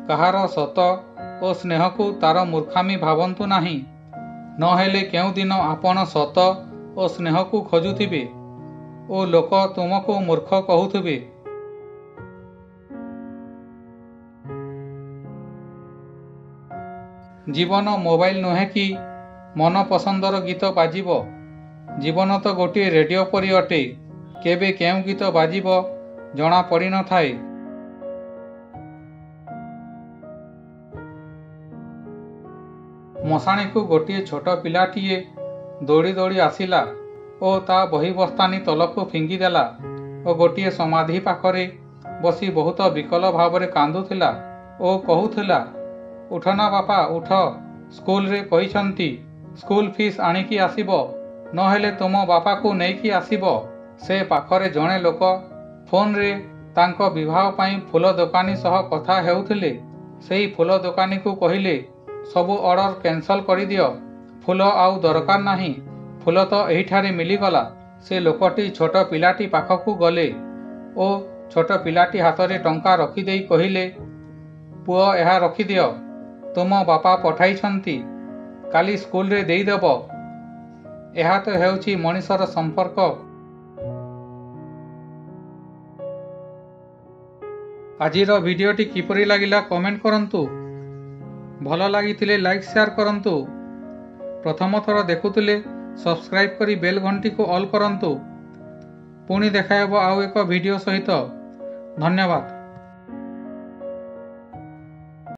କାହାର ସତ ଓ ସ୍ନେହକୁ ତାର ମୂର୍ଖାମି ଭାବନ୍ତୁ ନାହିଁ, ନହେଲେ କେଉଁଦିନ ଆପଣ ସତ ଓ ସ୍ନେହକୁ ଖୋଜୁଥିବେ ଓ ଲୋକ ତୁମକୁ ମୂର୍ଖ କହୁଥିବେ। ଜୀବନ ମୋବାଇଲ ନୁହେଁ କି ମନ ପସନ୍ଦର ଗୀତ ବାଜିବ। ଜୀବନ ତ ଗୋଟିଏ ରେଡ଼ିଓ ପରି ଅଟେ, କେବେ କେଉଁ ଗୀତ ବାଜିବ ଜଣା ପଡ଼ିନଥାଏ। ମଶାଣିକୁ ଗୋଟିଏ ଛୋଟ ପିଲାଟିଏ ଦୌଡ଼ି ଦୌଡ଼ି ଆସିଲା ଓ ତା ବହିବସ୍ତାନି ତଳକୁ ଫିଙ୍ଗିଦେଲା ଓ ଗୋଟିଏ ସମାଧି ପାଖରେ ବସି ବହୁତ ବିକଳ ଭାବରେ କାନ୍ଦୁଥିଲା ଓ କହୁଥିଲା, ଉଠନା ବାପା ଉଠ, ସ୍କୁଲରେ କହିଛନ୍ତି ସ୍କୁଲ ଫିସ୍ ଆଣିକି ଆସିବ, ନହେଲେ ତୁମ ବାପାକୁ ନେଇକି ଆସିବ। ସେ ପାଖରେ ଜଣେ ଲୋକ ଫୋନରେ ତାଙ୍କ ବିବାହ ପାଇଁ ଫୁଲ ଦୋକାନୀ ସହ କଥା ହେଉଥିଲେ। ସେହି ଫୁଲ ଦୋକାନୀକୁ କହିଲେ, ସବୁ ଅର୍ଡ଼ର କ୍ୟାନ୍ସଲ କରିଦିଅ, ଫୁଲ ଆଉ ଦରକାର ନାହିଁ, ଫୁଲ ତ ଏହିଠାରେ ମିଳିଗଲା। ସେ ଲୋକଟି ଛୋଟ ପିଲାଟି ପାଖକୁ ଗଲେ ଓ ଛୋଟ ପିଲାଟି ହାତରେ ଟଙ୍କା ରଖିଦେଇ କହିଲେ, ପୁଅ ଏହା ରଖିଦିଅ, ତୁମ ବାପା ପଠାଇଛନ୍ତି, କାଲି ସ୍କୁଲରେ ଦେଇଦେବ। ଏହା ତ ହେଉଛି ମଣିଷର ସମ୍ପର୍କ। ଆଜିର ଭିଡ଼ିଓଟି କିପରି ଲାଗିଲା କମେଣ୍ଟ କରନ୍ତୁ। ଭଲ ଲାଗିଥିଲେ ଲାଇକ୍ ସେୟାର କରନ୍ତୁ। ପ୍ରଥମ ଥର ଦେଖୁଥିଲେ ସବସ୍କ୍ରାଇବ୍ କରି ବେଲ୍ ଘଣ୍ଟିକୁ ଅଲ୍ କରନ୍ତୁ। ପୁଣି ଦେଖାହେବ ଆଉ ଏକ ଭିଡ଼ିଓ ସହିତ। ଧନ୍ୟବାଦ।